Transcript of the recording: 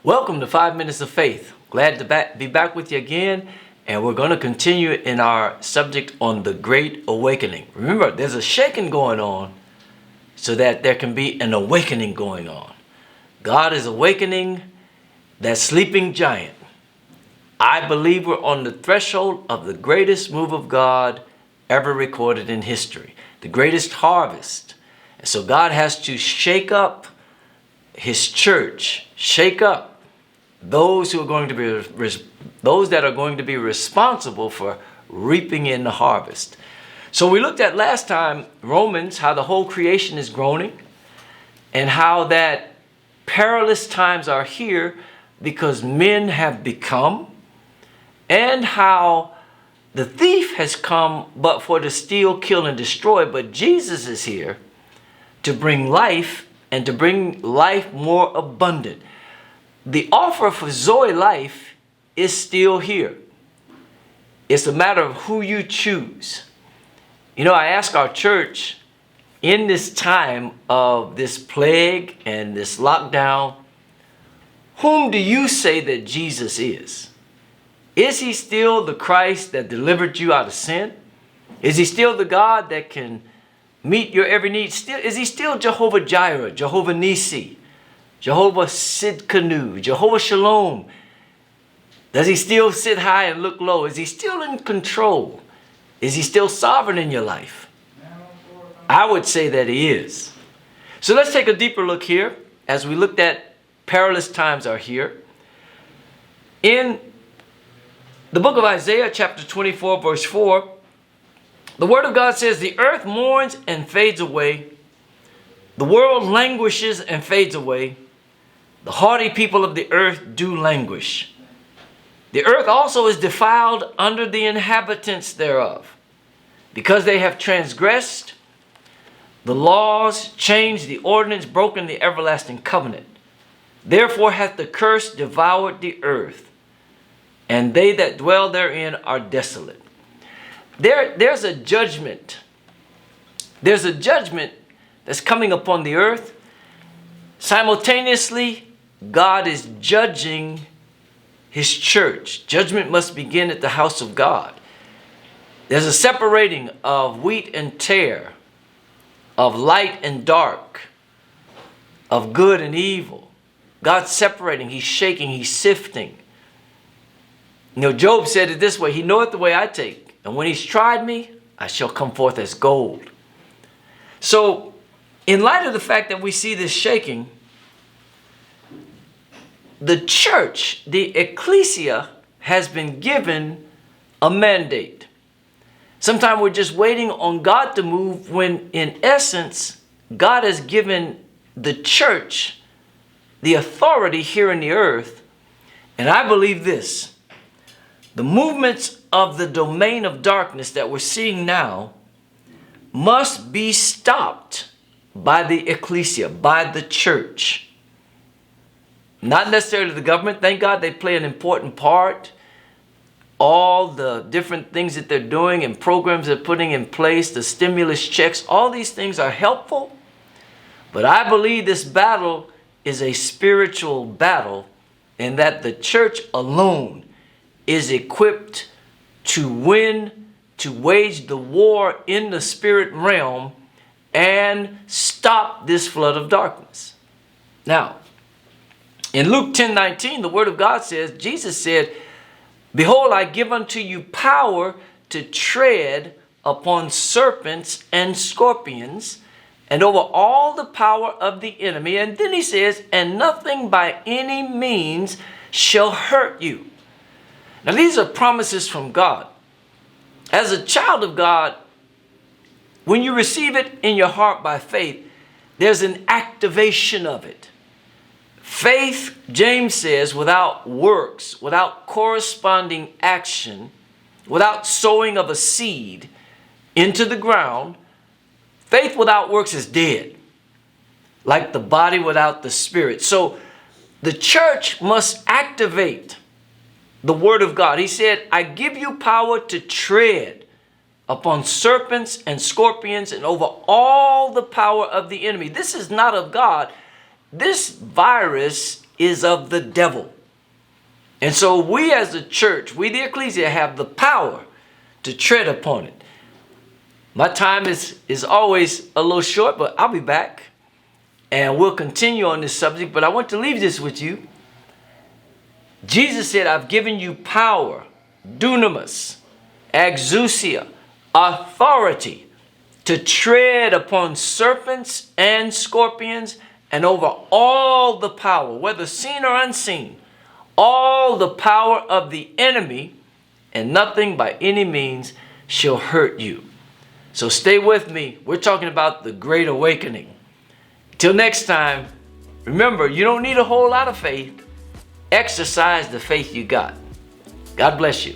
Welcome to 5 Minutes of Faith. Glad to be back with you again, and we're going to continue in our subject on the Great Awakening. Remember, there's a shaking going on so that there can be an awakening going on. God is awakening that sleeping giant. I believe we're on the threshold of the greatest move of God ever recorded in history, the greatest harvest. And so God has to shake up His church, shake up those who are going to be those that are going to be responsible for reaping in the harvest. So we looked at last time Romans, how the whole creation is groaning, and how that perilous times are here because men have become, and how the thief has come but for to steal, kill, and destroy, but Jesus is here to bring life, and to bring life more abundant. The offer for Zoe life is still here. It's a matter of who you choose. You know, I ask our church in this time of this plague and this lockdown, whom do you say that Jesus is? Is he still the Christ that delivered you out of sin? Is he still the God that can meet your every need? Is he still Jehovah Jireh, Jehovah Nisi, Jehovah Sidkenu, Jehovah Shalom? Does he still sit high and look low? Is he still in control? Is he still sovereign in your life? I would say that he is. So let's take a deeper look here as we looked at perilous times are here. In the book of Isaiah, chapter 24, verse 4, the word of God says, "The earth mourns and fades away. The world languishes and fades away. The haughty people of the earth do languish. The earth also is defiled under the inhabitants thereof, because they have transgressed the laws, changed the ordinance, broken the everlasting covenant. Therefore hath the curse devoured the earth, and they that dwell therein are desolate." There's a judgment. There's a judgment that's coming upon the earth. Simultaneously, God is judging his church. Judgment must begin at the house of God. There's a separating of wheat and tare, of light and dark, of good and evil. God's separating, he's shaking, he's sifting. You know, Job said it this way, "He knoweth the way I take, and when he's tried me, I shall come forth as gold." So, in light of the fact that we see this shaking, the church, the ecclesia, has been given a mandate. Sometimes we're just waiting on God to move when, in essence, God has given the church the authority here in the earth. And I believe this: the movements of the domain of darkness that we're seeing now must be stopped by the ecclesia, by the church. Not necessarily the government. Thank God they play an important part. All the different things that they're doing and programs they're putting in place, the stimulus checks, all these things are helpful. But I believe this battle is a spiritual battle, and that the church alone is equipped to win, to wage the war in the spirit realm and stop this flood of darkness. Now, in Luke 10:19, the word of God says, Jesus said, "Behold, I give unto you power to tread upon serpents and scorpions, and over all the power of the enemy." And then he says, "And nothing by any means shall hurt you." Now, these are promises from God. As a child of God, when you receive it in your heart by faith, there's an activation of it. Faith, James says, without works, without corresponding action, without sowing of a seed into the ground, faith without works is dead, like the body without the spirit. So the church must activate the word of God. He said, "I give you power to tread upon serpents and scorpions and over all the power of the enemy." This is not of God. This virus is of the devil. And so we as a church, we the ecclesia, have the power to tread upon it. My time is always a little short, but I'll be back. And we'll continue on this subject. But I want to leave this with you. Jesus said, I've given you power, dunamis, exousia, authority to tread upon serpents and scorpions and over all the power, whether seen or unseen, all the power of the enemy, and nothing by any means shall hurt you. So stay with me. We're talking about the Great Awakening. Till next time, remember, you don't need a whole lot of faith. Exercise the faith you got. God bless you.